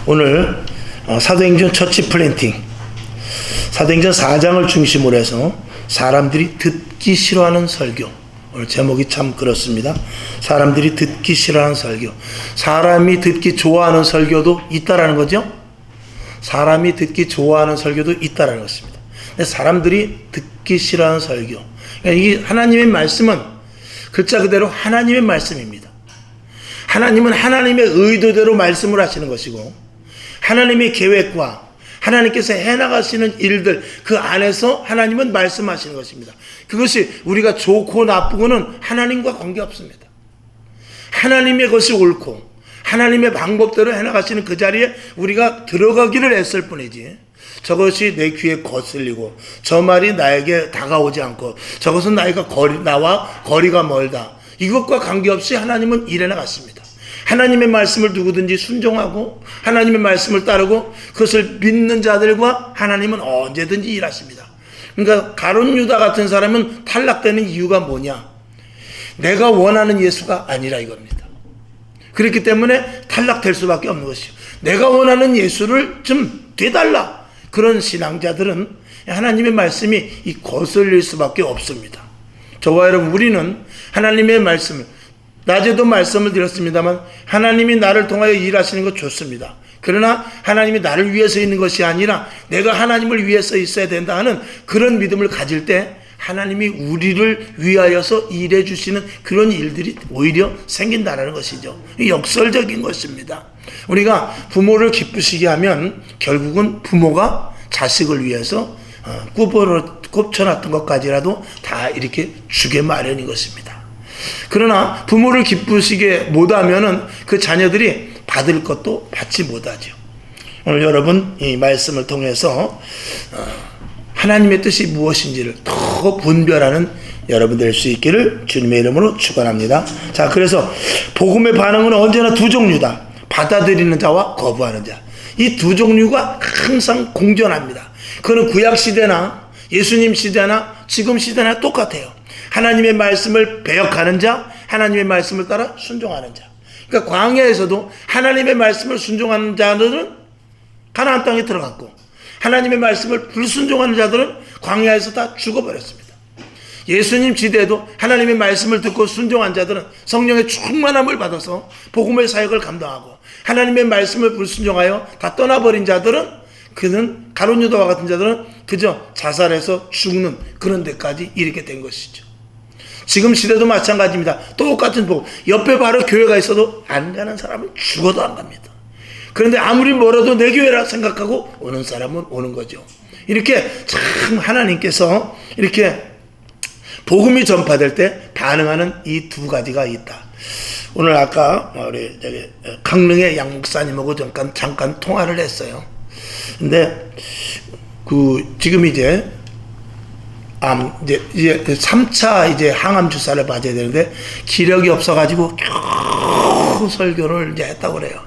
오늘 사도행전 처치 플랜팅, 사도행전 4장을 중심으로 해서 사람들이 듣기 싫어하는 설교, 오늘 제목이 참 그렇습니다. 사람들이 듣기 싫어하는 설교. 사람이 듣기 좋아하는 설교도 있다라는 거죠. 사람이 듣기 좋아하는 설교도 있다라는 것입니다. 근데 사람들이 듣기 싫어하는 설교, 그러니까 이 하나님의 말씀은 글자 그대로 하나님의 말씀입니다. 하나님은 하나님의 의도대로 말씀을 하시는 것이고, 하나님의 계획과 하나님께서 해나가시는 일들, 그 안에서 하나님은 말씀하시는 것입니다. 그것이 우리가 좋고 나쁘고는 하나님과 관계없습니다. 하나님의 것이 옳고 하나님의 방법대로 해나가시는 그 자리에 우리가 들어가기를 애쓸 뿐이지, 저것이 내 귀에 거슬리고 저 말이 나에게 다가오지 않고 저것은 나와 거리가 멀다, 이것과 관계없이 하나님은 일해 나갔습니다. 하나님의 말씀을 누구든지 순종하고 하나님의 말씀을 따르고 그것을 믿는 자들과 하나님은 언제든지 일하십니다. 그러니까 가룟 유다 같은 사람은 탈락되는 이유가 뭐냐? 내가 원하는 예수가 아니라 이겁니다. 그렇기 때문에 탈락될 수밖에 없는 것이요, 내가 원하는 예수를 좀 되달라. 그런 신앙자들은 하나님의 말씀이 거슬릴 수밖에 없습니다. 저와 여러분, 우리는 하나님의 말씀을, 낮에도 말씀을 드렸습니다만, 하나님이 나를 통하여 일하시는 것 좋습니다. 그러나 하나님이 나를 위해서 있는 것이 아니라 내가 하나님을 위해서 있어야 된다 하는 그런 믿음을 가질 때 하나님이 우리를 위하여서 일해 주시는 그런 일들이 오히려 생긴다는 것이죠. 역설적인 것입니다. 우리가 부모를 기쁘시게 하면 결국은 부모가 자식을 위해서 꼽쳐놨던 것까지라도 다 이렇게 주게 마련인 것입니다. 그러나 부모를 기쁘시게 못하면은 그 자녀들이 받을 것도 받지 못하죠. 오늘 여러분 이 말씀을 통해서 하나님의 뜻이 무엇인지를 더 분별하는 여러분 될 수 있기를 주님의 이름으로 축원합니다. 자, 그래서 복음의 반응은 언제나 두 종류다. 받아들이는 자와 거부하는 자. 이 두 종류가 항상 공존합니다. 그는 구약 시대나 예수님 시대나 지금 시대나 똑같아요. 하나님의 말씀을 배역하는 자, 하나님의 말씀을 따라 순종하는 자. 그러니까 광야에서도 하나님의 말씀을 순종하는 자들은 가나안 땅에 들어갔고, 하나님의 말씀을 불순종하는 자들은 광야에서 다 죽어버렸습니다. 예수님 시대에도 하나님의 말씀을 듣고 순종한 자들은 성령의 충만함을 받아서 복음의 사역을 감당하고, 하나님의 말씀을 불순종하여 다 떠나버린 자들은, 그는 가룟 유다와 같은 자들은 그저 자살해서 죽는 그런 데까지 이르게 된 것이죠. 지금 시대도 마찬가지입니다. 똑같은 복음. 옆에 바로 교회가 있어도 안 가는 사람은 죽어도 안 갑니다. 그런데 아무리 멀어도 내 교회라 생각하고 오는 사람은 오는 거죠. 이렇게 참 하나님께서 이렇게 복음이 전파될 때 반응하는 이 두 가지가 있다. 오늘 아까 우리 강릉의 양 목사님하고 잠깐 통화를 했어요. 근데 지금 이제 3차 이제 항암 주사를 맞아야 되는데 기력이 없어가지고 겨우 설교를 이제 했다고 그래요.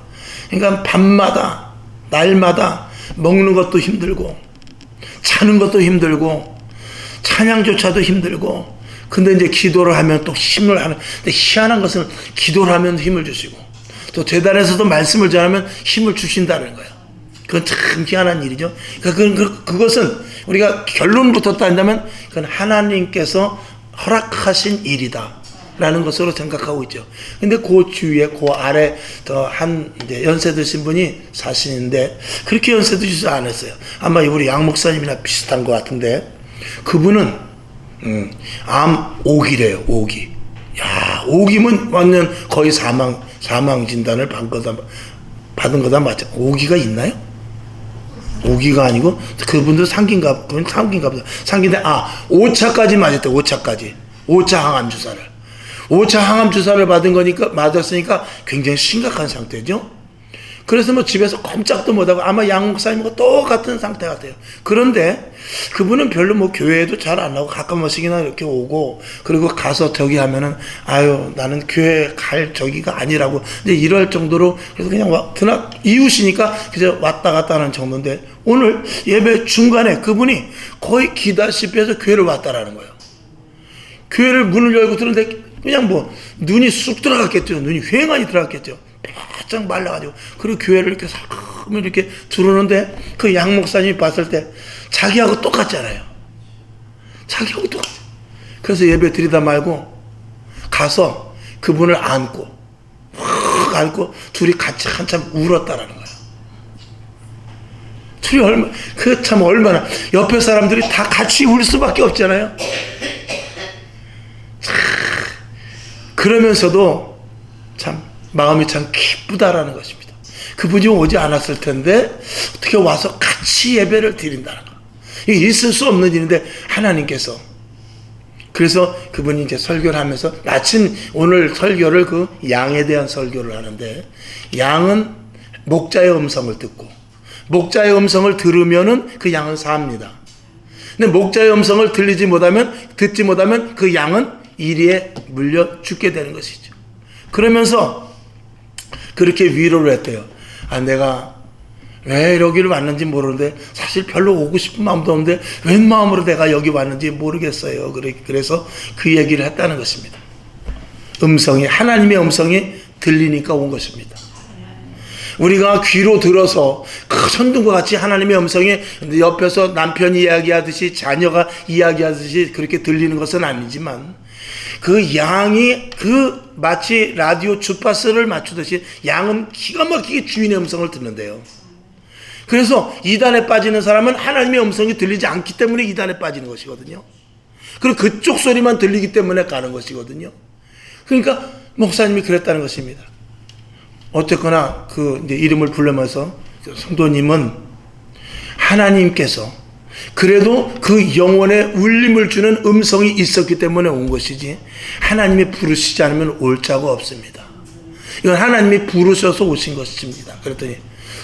그러니까 밤마다 날마다 먹는 것도 힘들고 자는 것도 힘들고 찬양조차도 힘들고, 근데 이제 기도를 하면 또 힘을 하는. 근데 희한한 것은 기도를 하면 힘을 주시고 또 재단에서도 말씀을 전하면 힘을 주신다는 거예요. 그건 참 희한한 일이죠. 그러니까 그것은 우리가 결론부터 따진다면 그건 하나님께서 허락하신 일이다 라는 것으로 생각하고 있죠. 근데 그 주위에 그 아래 더 연세 드신 분이 사시는데 그렇게 연세 드시지 않았어요. 아마 우리 양 목사님이나 비슷한 것 같은데, 그분은 암 5기래요. 5기. 야, 5기면 완전 거의 사망 진단을 받은 거다 맞죠? 5기가 있나요? 5기가 아니고 그분도 상기인가 보다. 상기인데 5차까지 맞았대. 5차까지. 5차 항암 주사를. 5차 항암 주사를 맞았으니까 굉장히 심각한 상태죠. 그래서 뭐 집에서 꼼짝도 못하고 아마 양 목사님과 똑같은 상태 같아요. 그런데 그분은 별로 뭐 교회에도 잘 안 나오고 가끔 뭐씩이나 이렇게 오고, 그리고 가서 저기 하면은 나는 교회 갈 저기가 아니라고 근데 이럴 정도로, 그래서 그냥 그날 이웃이니까 그저 왔다 갔다 하는 정도인데, 오늘 예배 중간에 그분이 거의 기다시피 해서 교회를 왔다라는 거예요. 교회를 문을 열고 들었는데 그냥 뭐 눈이 쑥 들어갔겠죠. 눈이 휑하니 들어갔겠죠. 바짝 말라가지고. 그리고 교회를 이렇게 싹 그러면 이렇게 들어오는데 그 양 목사님이 봤을 때 자기하고 똑같잖아요. 자기하고 똑같아. 그래서 예배 드리다 말고 가서 그분을 안고 확 안고 둘이 같이 한참 울었다라는 거야. 둘이 얼마나 옆에 사람들이 다 같이 울 수밖에 없잖아요. 그러면서도 참 마음이 참 기쁘다라는 것입니다. 그분이 오지 않았을 텐데 어떻게 와서 같이 예배를 드린다는 거. 이게 있을 수 없는 일인데 하나님께서, 그래서 그분이 이제 설교를 하면서 마침 오늘 설교를 그 양에 대한 설교를 하는데, 양은 목자의 음성을 듣고 목자의 음성을 들으면은 그 양은 삽니다. 근데 목자의 음성을 듣지 못하면 그 양은 이리에 물려 죽게 되는 것이죠. 그러면서 그렇게 위로를 했대요. 내가 왜 여기를 왔는지 모르는데 사실 별로 오고 싶은 마음도 없는데 웬 마음으로 내가 여기 왔는지 모르겠어요. 그래서 그 얘기를 했다는 것입니다. 하나님의 음성이 들리니까 온 것입니다. 우리가 귀로 들어서 그 천둥과 같이 하나님의 음성이 옆에서 남편이 이야기하듯이 자녀가 이야기하듯이 그렇게 들리는 것은 아니지만, 그 양이 마치 라디오 주파수를 맞추듯이 양은 기가 막히게 주인의 음성을 듣는데요. 그래서 이단에 빠지는 사람은 하나님의 음성이 들리지 않기 때문에 이단에 빠지는 것이거든요. 그리고 그쪽 소리만 들리기 때문에 가는 것이거든요. 그러니까 목사님이 그랬다는 것입니다. 어쨌거나 이제 이름을 부르면서 성도님은 하나님께서 그래도 그 영혼에 울림을 주는 음성이 있었기 때문에 온 것이지, 하나님이 부르시지 않으면 올 자가 없습니다. 이건 하나님이 부르셔서 오신 것입니다. 그랬더니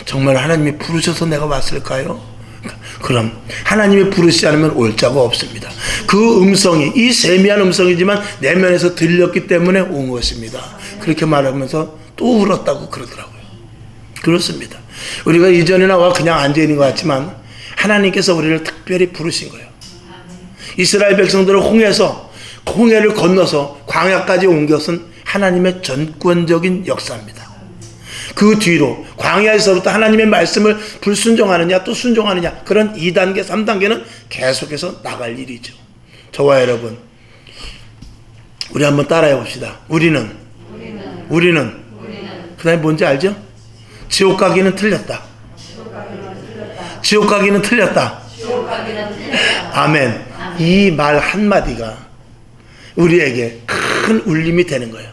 정말 하나님이 부르셔서 내가 왔을까요? 그럼 하나님이 부르시지 않으면 올 자가 없습니다. 그 음성이, 이 세미한 음성이지만 내면에서 들렸기 때문에 온 것입니다. 그렇게 말하면서 또 울었다고 그러더라고요. 그렇습니다. 우리가 이전에 나와 그냥 앉아있는 것 같지만 하나님께서 우리를 특별히 부르신 거예요. 이스라엘 백성들을 홍해를 건너서 광야까지 온 것은 하나님의 전권적인 역사입니다. 그 뒤로 광야에서부터 하나님의 말씀을 불순종하느냐 또 순종하느냐, 그런 2단계 3단계는 계속해서 나갈 일이죠. 저와 여러분, 우리 한번 따라해 봅시다. 우리는 그 다음에 뭔지 알죠? 지옥 가기는 틀렸다. 지옥 가기는 틀렸다. 아멘. 이 말 한마디가 우리에게 큰 울림이 되는 거예요.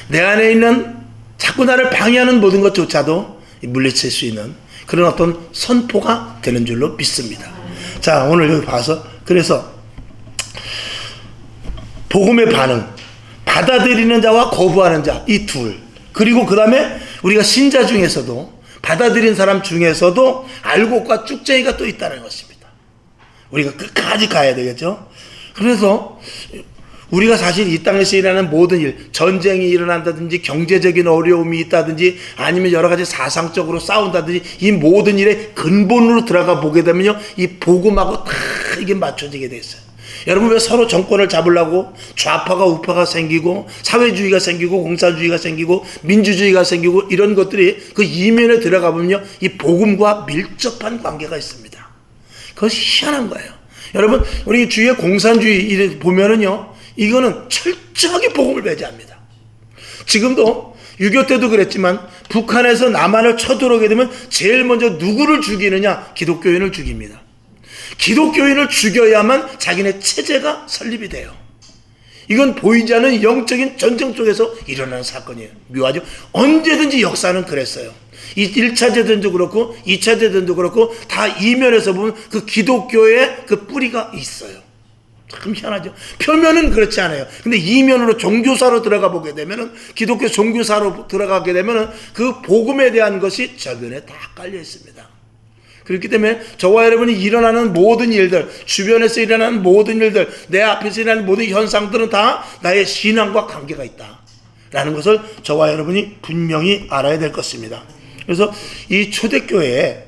내 안에 있는 자꾸 나를 방해하는 모든 것조차도 물리칠 수 있는 그런 어떤 선포가 되는 줄로 믿습니다. 자, 오늘 여기 봐서, 그래서 복음의 반응, 받아들이는 자와 거부하는 자, 이 둘, 그리고 그 다음에 우리가 신자 중에서도, 받아들인 사람 중에서도 알곡과 쭉쟁이가 또 있다는 것입니다. 우리가 끝까지 가야 되겠죠. 그래서 우리가 사실 이 땅에서 일어나는 모든 일, 전쟁이 일어난다든지 경제적인 어려움이 있다든지 아니면 여러 가지 사상적으로 싸운다든지, 이 모든 일의 근본으로 들어가 보게 되면요, 이 복음하고 다 이게 맞춰지게 돼 있어요. 여러분, 왜 서로 정권을 잡으려고 좌파가 우파가 생기고 사회주의가 생기고 공산주의가 생기고 민주주의가 생기고, 이런 것들이 그 이면에 들어가 보면요, 이 복음과 밀접한 관계가 있습니다. 그것이 희한한 거예요. 여러분, 우리 주위의 공산주의 보면은요, 이거는 철저하게 복음을 배제합니다. 지금도 6.25 때도 그랬지만 북한에서 남한을 쳐들어오게 되면 제일 먼저 누구를 죽이느냐? 기독교인을 죽입니다. 기독교인을 죽여야만 자기네 체제가 설립이 돼요. 이건 보이지 않는 영적인 전쟁 속에서 일어나는 사건이에요. 묘하죠? 언제든지 역사는 그랬어요. 이 1차 대전도 그렇고 2차 대전도 그렇고 다 이면에서 보면 그 기독교의 그 뿌리가 있어요. 참 희한하죠. 표면은 그렇지 않아요. 근데 이면으로 종교사로 들어가 보게 되면은, 기독교 종교사로 들어가게 되면은 그 복음에 대한 것이 저변에 다 깔려 있습니다. 그렇기 때문에 저와 여러분이 일어나는 모든 일들, 주변에서 일어나는 모든 일들, 내 앞에서 일어나는 모든 현상들은 다 나의 신앙과 관계가 있다라는 것을 저와 여러분이 분명히 알아야 될 것입니다. 그래서 이 초대교회에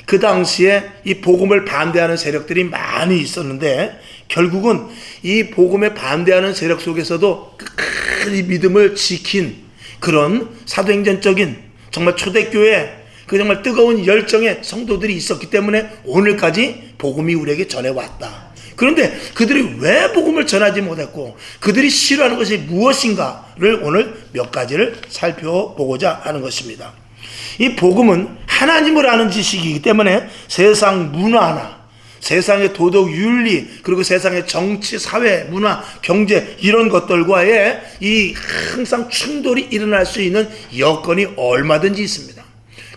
그 당시에 이 복음을 반대하는 세력들이 많이 있었는데, 결국은 이 복음에 반대하는 세력 속에서도 끝까지 믿음을 지킨 그런 사도행전적인, 정말 초대교회 그 정말 뜨거운 열정의 성도들이 있었기 때문에 오늘까지 복음이 우리에게 전해왔다. 그런데 그들이 왜 복음을 전하지 못했고 그들이 싫어하는 것이 무엇인가를 오늘 몇 가지를 살펴보고자 하는 것입니다. 이 복음은 하나님을 아는 지식이기 때문에 세상 문화나 세상의 도덕 윤리 그리고 세상의 정치, 사회, 문화, 경제 이런 것들과의 이 항상 충돌이 일어날 수 있는 여건이 얼마든지 있습니다.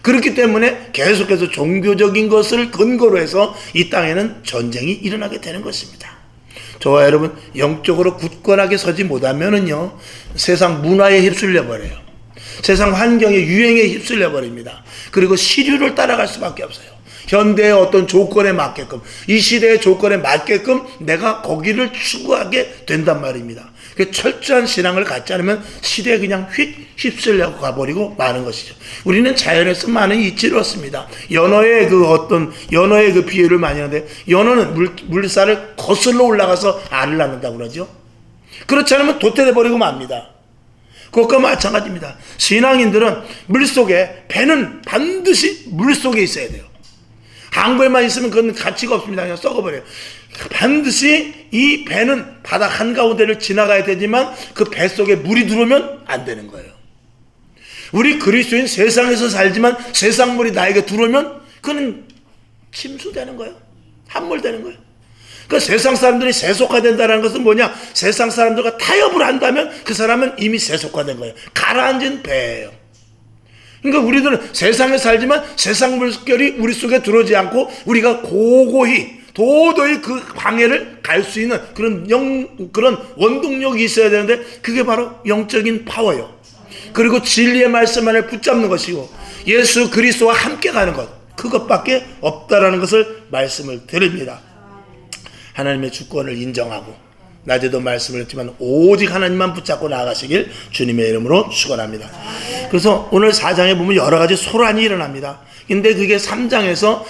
그렇기 때문에 계속해서 종교적인 것을 근거로 해서 이 땅에는 전쟁이 일어나게 되는 것입니다. 저와 여러분 영적으로 굳건하게 서지 못하면은요 세상 문화에 휩쓸려 버려요. 세상 환경의 유행에 휩쓸려 버립니다. 그리고 시류를 따라갈 수밖에 없어요. 현대의 어떤 조건에 맞게끔 이 시대의 조건에 맞게끔 내가 거기를 추구하게 된단 말입니다. 철저한 신앙을 갖지 않으면 시대에 그냥 휩쓸려 가버리고 마는 것이죠. 우리는 자연에서 많은 이치를 얻습니다. 연어의 그 비유를 많이 하는데 연어는 물살을 거슬러 올라가서 알을 낳는다고 그러죠. 그렇지 않으면 도태돼 버리고 맙니다. 그것과 마찬가지입니다. 신앙인들은 배는 반드시 물속에 있어야 돼요. 항구에만 있으면 그건 가치가 없습니다. 그냥 썩어버려요. 반드시 이 배는 바다 한가운데를 지나가야 되지만 그 배 속에 물이 들어오면 안 되는 거예요. 우리 그리스도인 세상에서 살지만 세상 물이 나에게 들어오면 그는 침수되는 거예요. 함몰되는 거예요. 그 세상 사람들이 세속화된다는 것은 뭐냐? 세상 사람들과 타협을 한다면 그 사람은 이미 세속화된 거예요. 가라앉은 배예요. 그러니까 우리들은 세상에 살지만 세상 물결이 우리 속에 들어오지 않고 우리가 도저히 그 방해를 갈 수 있는 그런 원동력이 있어야 되는데 그게 바로 영적인 파워예요. 그리고 진리의 말씀 안에 붙잡는 것이고 예수 그리스도와 함께 가는 것, 그것밖에 없다라는 것을 말씀을 드립니다. 하나님의 주권을 인정하고 낮에도 말씀을 했지만 오직 하나님만 붙잡고 나아가시길 주님의 이름으로 축원합니다. 그래서 오늘 4장에 보면 여러 가지 소란이 일어납니다. 근데 그게 3장에서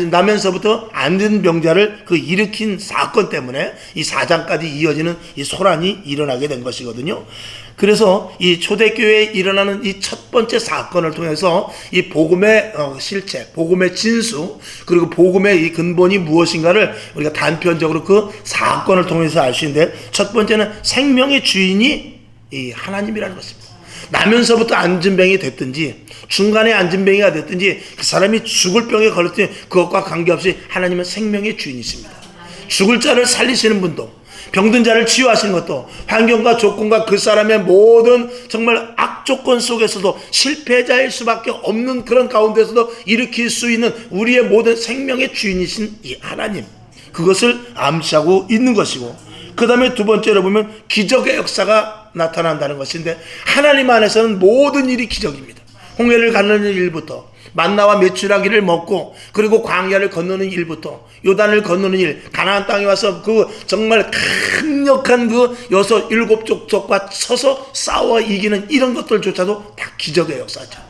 나면서부터 앉은 병자를 일으킨 사건 때문에 이 4장까지 이어지는 이 소란이 일어나게 된 것이거든요. 그래서 이 초대교회에 일어나는 이 첫 번째 사건을 통해서 이 복음의 실체, 복음의 진수, 그리고 복음의 이 근본이 무엇인가를 우리가 단편적으로 그 사건을 통해서 알 수 있는데, 첫 번째는 생명의 주인이 이 하나님이라는 것입니다. 나면서부터 앉은 병이 됐든지 중간에 앉은 병이가 됐든지 그 사람이 죽을 병에 걸렸든지 그것과 관계없이 하나님은 생명의 주인이십니다. 죽을 자를 살리시는 분도, 병든 자를 치유하시는 것도, 환경과 조건과 그 사람의 모든 정말 악조건 속에서도 실패자일 수밖에 없는 그런 가운데서도 일으킬 수 있는 우리의 모든 생명의 주인이신 이 하나님, 그것을 암시하고 있는 것이고, 그 다음에 두 번째로 보면 기적의 역사가 나타난다는 것인데, 하나님 안에서는 모든 일이 기적입니다. 홍해를 가르는 일부터 만나와 메추라기를 먹고, 그리고 광야를 건너는 일부터 요단을 건너는 일, 가나안 땅에 와서 그 정말 강력한 그 7 족속과 서서 싸워 이기는 이런 것들조차도 다 기적의 역사죠.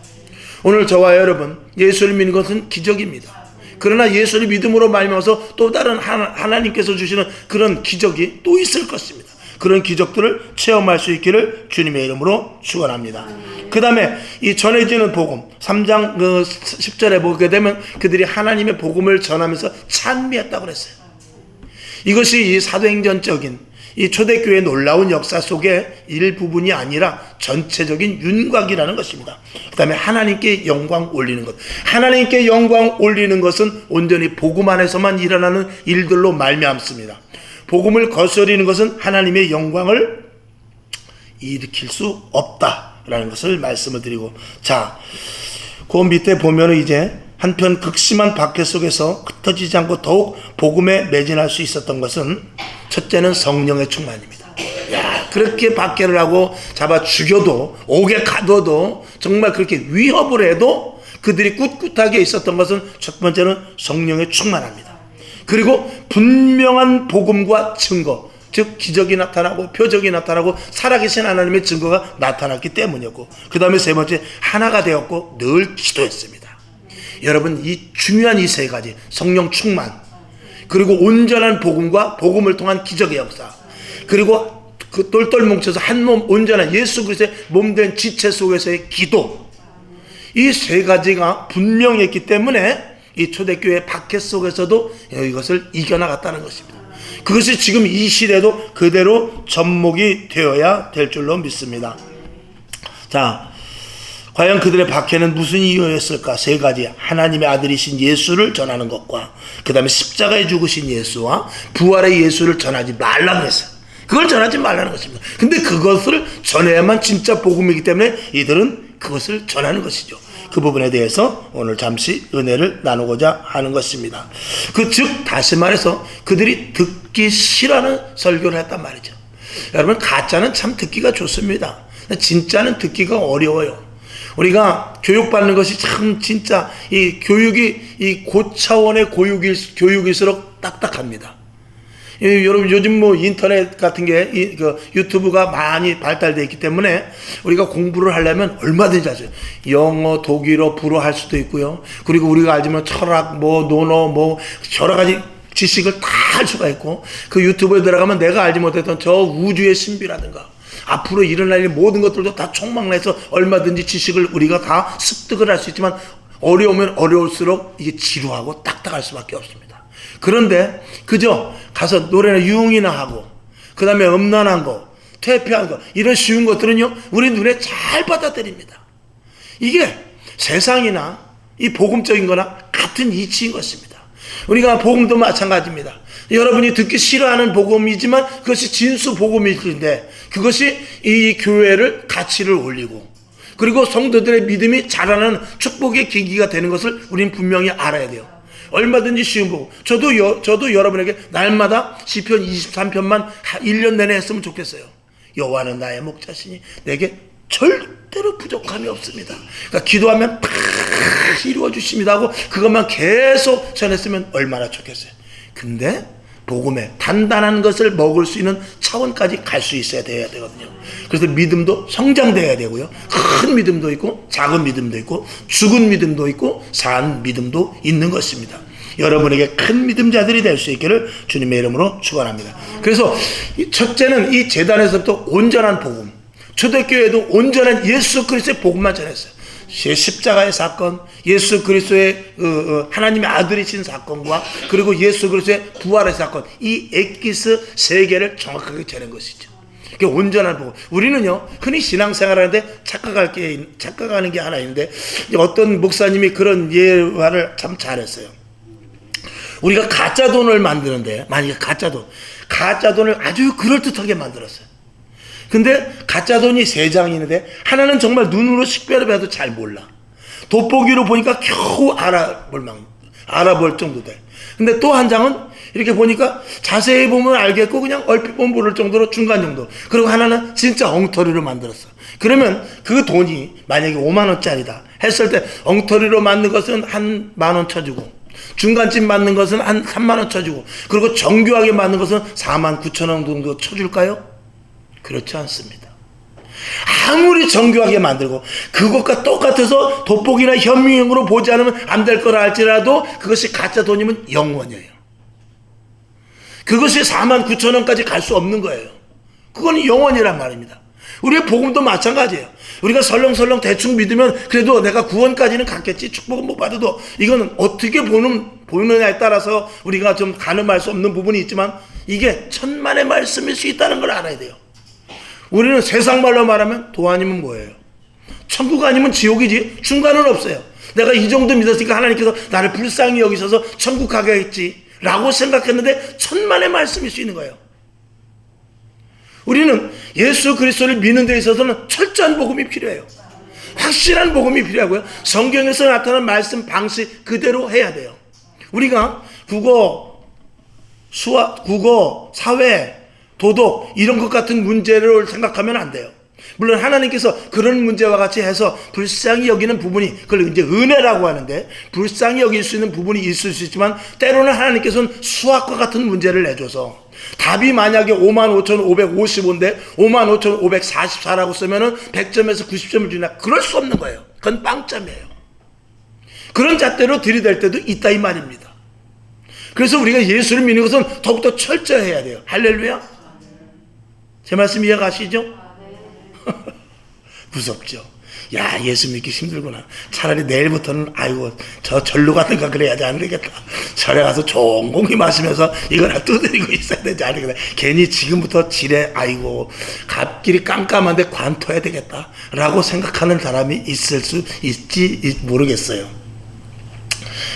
오늘 저와 여러분 예수를 믿는 것은 기적입니다. 그러나 예수를 믿음으로 말미암아서 또 다른 하나님께서 주시는 그런 기적이 또 있을 것입니다. 그런 기적들을 체험할 수 있기를 주님의 이름으로 축원합니다. 그 다음에 이 전해지는 복음 3장 10절에 보게 되면 그들이 하나님의 복음을 전하면서 찬미했다고 그랬어요. 이것이 이 사도행전적인 이 초대교회의 놀라운 역사 속의 일부분이 아니라 전체적인 윤곽이라는 것입니다. 그 다음에 하나님께 영광 올리는 것, 하나님께 영광 올리는 것은 온전히 복음 안에서만 일어나는 일들로 말미암습니다. 복음을 거스르는 것은 하나님의 영광을 일으킬 수 없다라는 것을 말씀을 드리고, 자, 그 밑에 보면은 이제 한편 극심한 박해 속에서 흩어지지 않고 더욱 복음에 매진할 수 있었던 것은, 첫째는 성령의 충만입니다. 야, 그렇게 박해를 하고 잡아 죽여도, 옥에 가둬도, 정말 그렇게 위협을 해도 그들이 꿋꿋하게 있었던 것은 첫 번째는 성령의 충만합니다. 그리고 분명한 복음과 증거, 즉 기적이 나타나고 표적이 나타나고 살아계신 하나님의 증거가 나타났기 때문이었고, 그 다음에 세 번째, 하나가 되었고 늘 기도했습니다. 여러분, 이 중요한 이 세 가지, 성령 충만, 그리고 온전한 복음과 복음을 통한 기적의 역사, 그리고 그 똘똘 뭉쳐서 한 몸 온전한 예수 그리스도의 몸된 지체 속에서의 기도, 이 세 가지가 분명했기 때문에 이 초대교회 박해 속에서도 이것을 이겨나갔다는 것입니다. 그것이 지금 이 시대도 그대로 접목이 되어야 될 줄로 믿습니다. 자, 과연 그들의 박해는 무슨 이유였을까? 세 가지. 하나님의 아들이신 예수를 전하는 것과 그 다음에 십자가에 죽으신 예수와 부활의 예수를 전하지 말라고 했어요. 그걸 전하지 말라는 것입니다. 근데 그것을 전해야만 진짜 복음이기 때문에 이들은 그것을 전하는 것이죠. 그 부분에 대해서 오늘 잠시 은혜를 나누고자 하는 것입니다. 즉 다시 말해서 그들이 듣기 싫어하는 설교를 했단 말이죠. 여러분, 가짜는 참 듣기가 좋습니다. 진짜는 듣기가 어려워요. 우리가 교육받는 것이 참 진짜 이 교육이 이 고차원의 교육일수록 딱딱합니다. 여러분, 요즘 뭐 인터넷 같은 게 유튜브가 많이 발달되어 있기 때문에 우리가 공부를 하려면 얼마든지 하죠. 영어, 독일어, 불어 할 수도 있고요. 그리고 우리가 알지만 철학, 뭐 논어, 뭐 여러 가지 지식을 다 할 수가 있고, 그 유튜브에 들어가면 내가 알지 못했던 저 우주의 신비라든가 앞으로 일어날 일 모든 것들도 다 총망라해서 얼마든지 지식을 우리가 다 습득을 할 수 있지만, 어려우면 어려울수록 이게 지루하고 딱딱할 수밖에 없습니다. 그런데 그저 가서 노래나 유흥이나 하고, 그 다음에 음란한 거, 퇴폐한 거, 이런 쉬운 것들은요 우리 눈에 잘 받아들입니다. 이게 세상이나 이 복음적인 거나 같은 이치인 것입니다. 우리가 복음도 마찬가지입니다. 여러분이 듣기 싫어하는 복음이지만 그것이 진수 복음인데, 그것이 이 교회를 가치를 올리고 그리고 성도들의 믿음이 자라는 축복의 계기가 되는 것을 우리는 분명히 알아야 돼요. 얼마든지 쉬운 복음. 저도 여러분에게 날마다 시편 23편만 1년 내내 했으면 좋겠어요. 여호와는 나의 목자시니 내게 절대로 부족함이 없습니다. 그러니까 기도하면 다 이루어 주십니다 하고 그것만 계속 전했으면 얼마나 좋겠어요. 근데 복음에 단단한 것을 먹을 수 있는 차원까지 갈 수 있어야 돼야 되거든요. 그래서 믿음도 성장돼야 되고요. 큰 믿음도 있고 작은 믿음도 있고 죽은 믿음도 있고 산 믿음도 있는 것입니다. 여러분에게 큰 믿음자들이 될 수 있기를 주님의 이름으로 축원합니다. 그래서 첫째는 이 제단에서부터 온전한 복음, 초대교회도 온전한 예수 그리스도의 복음만 전했어요. 십자가의 사건, 예수 그리스도의 하나님의 아들이신 사건과 그리고 예수 그리스도의 부활의 사건, 이 엑기스 세 개를 정확하게 전한 것이죠. 그게 온전한 복음. 우리는요 흔히 신앙생활하는데 착각하는 게 하나 있는데, 어떤 목사님이 그런 예화를 참 잘했어요. 우리가 가짜 돈을 만드는데, 만약에 가짜 돈을 아주 그럴듯하게 만들었어요. 근데 가짜 돈이 3장이 있는데 하나는 정말 눈으로 식별해봐도 잘 몰라. 돋보기로 보니까 겨우 알아볼 정도 돼. 근데 또 한 장은 이렇게 보니까 자세히 보면 알겠고 그냥 얼핏 보면 모를 정도로 중간 정도. 그리고 하나는 진짜 엉터리로 만들었어. 그러면 그 돈이 만약에 5만 원짜리다 했을 때 엉터리로 만든 것은 한 10,000원 쳐주고, 중간쯤 만든 것은 한 3만 원 쳐주고, 그리고 정교하게 만든 것은 49,000원 정도 쳐줄까요? 그렇지 않습니다. 아무리 정교하게 만들고 그것과 똑같아서 돋보기나 현미경으로 보지 않으면 안 될 거라 할지라도 그것이 가짜 돈이면 영원이에요. 그것이 49,000원까지 갈 수 없는 거예요. 그건 영원이란 말입니다. 우리의 복음도 마찬가지예요. 우리가 설렁설렁 대충 믿으면 그래도 내가 구원까지는 갔겠지, 축복은 못 받아도, 이거는 어떻게 보느냐에 따라서 우리가 좀 가늠할 수 없는 부분이 있지만 이게 천만의 말씀일 수 있다는 걸 알아야 돼요. 우리는 세상 말로 말하면 도 아니면 뭐예요? 천국 아니면 지옥이지 중간은 없어요. 내가 이 정도 믿었으니까 하나님께서 나를 불쌍히 여기셔서 천국 가게 했지 라고 생각했는데 천만의 말씀일 수 있는 거예요. 우리는 예수 그리스도를 믿는 데 있어서는 철저한 복음이 필요해요. 확실한 복음이 필요하고요. 성경에서 나타난 말씀 방식 그대로 해야 돼요. 우리가 국어, 사회, 도덕 이런 것 같은 문제를 생각하면 안 돼요. 물론 하나님께서 그런 문제와 같이 해서 불쌍히 여기는 부분이, 그걸 이제 은혜라고 하는데, 불쌍히 여길 수 있는 부분이 있을 수 있지만 때로는 하나님께서는 수학과 같은 문제를 내줘서 답이 만약에 55,555인데 55,544라고 쓰면은 100점에서 90점을 주나, 그럴 수 없는 거예요. 그건 빵점이에요. 그런 잣대로 들이댈 때도 있다 이 말입니다. 그래서 우리가 예수를 믿는 것은 더욱더 철저해야 돼요. 할렐루야. 제 말씀 이해가시죠? 무섭죠. 야, 예수 믿기 힘들구나. 차라리 내일부터는 아이고 저 절로 가든가 그래야지 안 되겠다. 절에 가서 좋은 공기 마시면서 이거나 두드리고 있어야 되지 않겠다. 괜히 지금부터 지레 아이고 갓길이 깜깜한데 관둬야 되겠다 라고 생각하는 사람이 있을 수 있지 모르겠어요.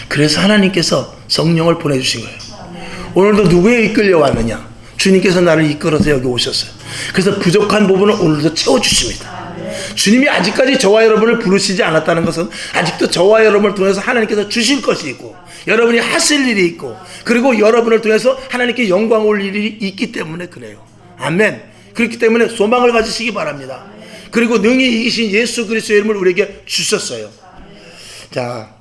그래서 하나님께서 성령을 보내주신 거예요. 오늘도 누구에 이끌려 왔느냐? 주님께서 나를 이끌어서 여기 오셨어요. 그래서 부족한 부분을 오늘도 채워주십니다. 주님이 아직까지 저와 여러분을 부르시지 않았다는 것은 아직도 저와 여러분을 통해서 하나님께서 주실 것이 있고 여러분이 하실 일이 있고 그리고 여러분을 통해서 하나님께 영광 올 일이 있기 때문에 그래요. 아멘. 그렇기 때문에 소망을 가지시기 바랍니다. 그리고 능히 이기신 예수 그리스도의 이름을 우리에게 주셨어요. 자,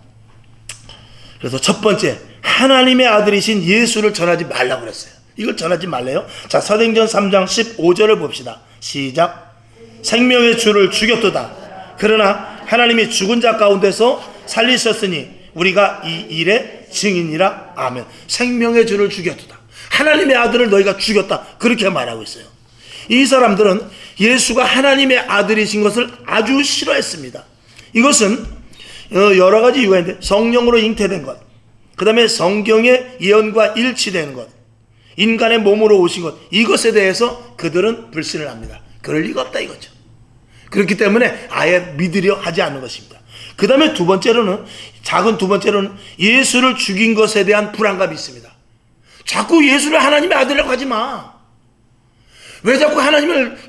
그래서 첫 번째, 하나님의 아들이신 예수를 전하지 말라고 그랬어요. 이걸 전하지 말래요. 자, 사도행전 3장 15절을 봅시다. 시작. 생명의 주를 죽였도다. 그러나 하나님이 죽은 자 가운데서 살리셨으니 우리가 이 일의 증인이라. 아멘. 생명의 주를 죽였도다. 하나님의 아들을 너희가 죽였다. 그렇게 말하고 있어요. 이 사람들은 예수가 하나님의 아들이신 것을 아주 싫어했습니다. 이것은 여러 가지 이유가 있는데 성령으로 잉태된 것, 그 다음에 성경의 예언과 일치되는 것, 인간의 몸으로 오신 것, 이것에 대해서 그들은 불신을 합니다. 그럴 리가 없다 이거죠. 그렇기 때문에 아예 믿으려 하지 않는 것입니다. 그 다음에 두 번째로는 예수를 죽인 것에 대한 불안감이 있습니다. 자꾸 예수를 하나님의 아들이라고 하지 마. 왜 자꾸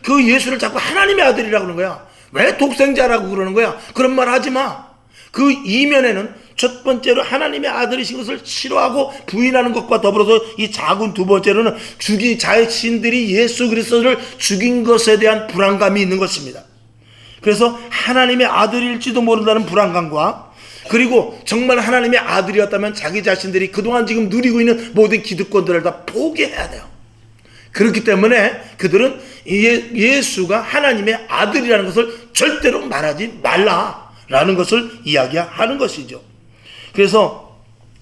그 예수를 자꾸 하나님의 아들이라고 그러는 거야? 왜 독생자라고 그러는 거야? 그런 말 하지 마. 그 이면에는 첫 번째로 하나님의 아들이신 것을 싫어하고 부인하는 것과 더불어서 이 작은 두 번째로는 자신들이 예수 그리스도를 죽인 것에 대한 불안감이 있는 것입니다. 그래서 하나님의 아들일지도 모른다는 불안감과 그리고 정말 하나님의 아들이었다면 자기 자신들이 그동안 지금 누리고 있는 모든 기득권들을 다 포기해야 돼요. 그렇기 때문에 그들은 예수가 하나님의 아들이라는 것을 절대로 말하지 말라라는 것을 이야기하는 것이죠. 그래서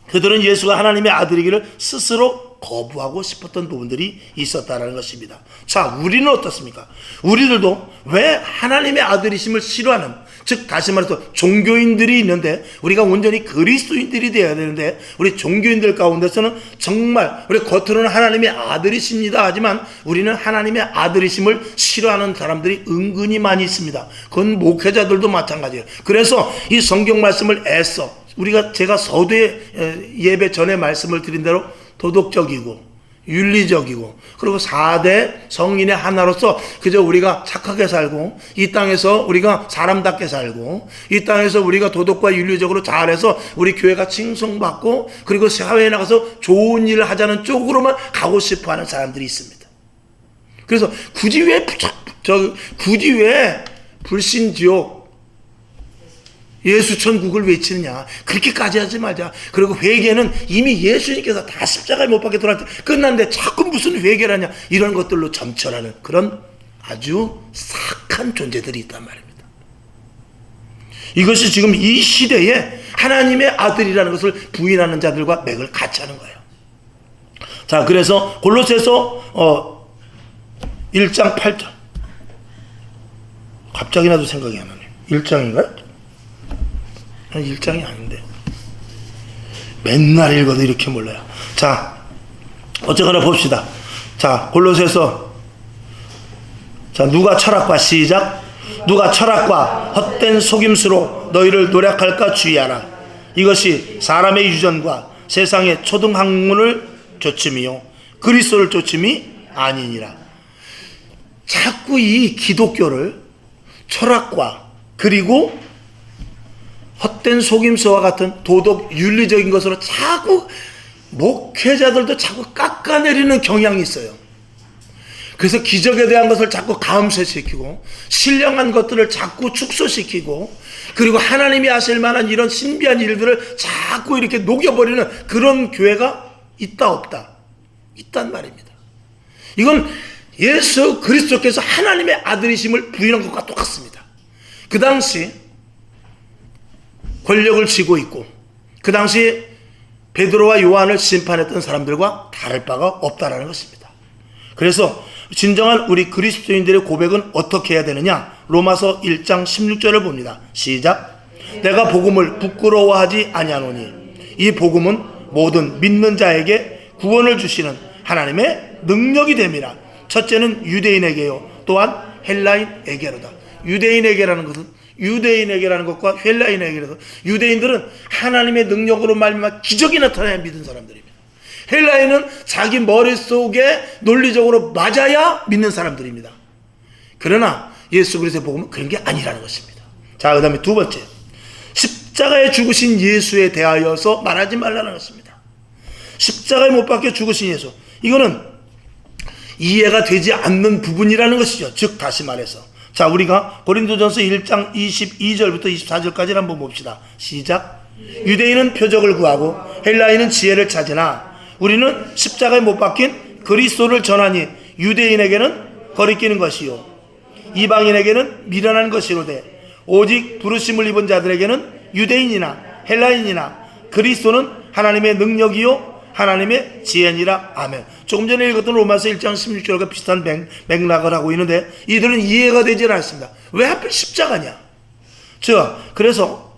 그들은 예수가 하나님의 아들이기를 스스로 거부하고 싶었던 부분들이 있었다는 것입니다. 자, 우리는 어떻습니까? 우리들도 왜 하나님의 아들이심을 싫어하는, 즉 다시 말해서 종교인들이 있는데 우리가 온전히 그리스도인들이 되어야 되는데 우리 종교인들 가운데서는 정말 우리 겉으로는 하나님의 아들이십니다 하지만 우리는 하나님의 아들이심을 싫어하는 사람들이 은근히 많이 있습니다. 그건 목회자들도 마찬가지예요. 그래서 이 성경 말씀을 애써 제가 서두에 예배 전에 말씀을 드린 대로 도덕적이고 윤리적이고 그리고 4대 성인의 하나로서 그저 우리가 착하게 살고 이 땅에서 우리가 사람답게 살고 이 땅에서 우리가 도덕과 윤리적으로 잘해서 우리 교회가 칭송받고 그리고 사회에 나가서 좋은 일을 하자는 쪽으로만 가고 싶어하는 사람들이 있습니다. 그래서 굳이 왜 불신지옥 예수 천국을 외치느냐. 그렇게까지 하지 말자. 그리고 회개는 이미 예수님께서 다 십자가에 못 박혀 돌아갈 때 끝났는데 자꾸 무슨 회개를 하냐. 이런 것들로 점철하는 그런 아주 사악한 존재들이 있단 말입니다. 이것이 지금 이 시대에 하나님의 아들이라는 것을 부인하는 자들과 맥을 같이 하는 거예요. 자, 그래서 골로새서 1장 8절. 갑자기 나도 생각이 안 나네. 1장인가요? 1장이 아닌데 맨날 읽어도 이렇게 몰라요. 자, 어쨌거나 봅시다. 자, 골로새서 누가 철학과 시작. 누가 철학과 헛된 속임수로 너희를 노력할까 주의하라. 이것이 사람의 유전과 세상의 초등학문을 좇음이요 그리스도를 좇음이 아니니라. 자꾸 이 기독교를 철학과 그리고 헛된 속임수와 같은 도덕 윤리적인 것으로 자꾸 목회자들도 자꾸 깎아내리는 경향이 있어요. 그래서 기적에 대한 것을 자꾸 감쇄시키고 신령한 것들을 자꾸 축소시키고 그리고 하나님이 하실 만한 이런 신비한 일들을 자꾸 이렇게 녹여버리는 그런 교회가 있다 없다? 있단 말입니다. 이건 예수 그리스도께서 하나님의 아들이심을 부인한 것과 똑같습니다. 그 당시 권력을 쥐고 있고 그 당시 베드로와 요한을 심판했던 사람들과 다를 바가 없다라는 것입니다. 그래서 진정한 우리 그리스도인들의 고백은 어떻게 해야 되느냐? 로마서 1장 16절을 봅니다. 시작. 내가 복음을 부끄러워하지 아니하노니 이 복음은 모든 믿는 자에게 구원을 주시는 하나님의 능력이 됨이라. 첫째는 유대인에게요 또한 헬라인에게로다. 유대인에게라는 것은 유대인에게라는 것과 헬라인에게라도 유대인들은 하나님의 능력으로 말미암아 기적이 나타나야 믿는 사람들입니다. 헬라인은 자기 머릿속에 논리적으로 맞아야 믿는 사람들입니다. 그러나 예수 그리스도의 복음은 그런 게 아니라는 것입니다. 자, 그 다음에 두 번째, 십자가에 죽으신 예수에 대하여서 말하지 말라는 것입니다. 십자가에 못 박혀 죽으신 예수, 이거는 이해가 되지 않는 부분이라는 것이죠. 즉 다시 말해서, 자, 우리가 고린도전서 1장 22절부터 24절까지 한번 봅시다. 시작. 유대인은 표적을 구하고 헬라인은 지혜를 찾으나 우리는 십자가에 못 박힌 그리스도를 전하니 유대인에게는 거리끼는 것이요 이방인에게는 미련한 것이로되 오직 부르심을 입은 자들에게는 유대인이나 헬라인이나 그리스도는 하나님의 능력이요 하나님의 지혜니라. 아멘. 조금 전에 읽었던 로마서 1장 16절과 비슷한 맥락을 하고 있는데 이들은 이해가 되지 않습니다. 왜 하필 십자가냐? 그래서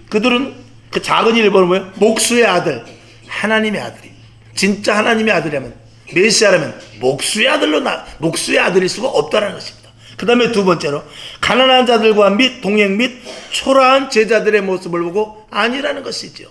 그들은 그 작은 일본은 뭐예요? 목수의 아들, 하나님의 아들이, 진짜 하나님의 아들이라면, 메시아라면 목수의 아들일 수가 없다는 것입니다. 그 다음에 두 번째로 가난한 자들과 및 동행 및 초라한 제자들의 모습을 보고 아니라는 것이죠.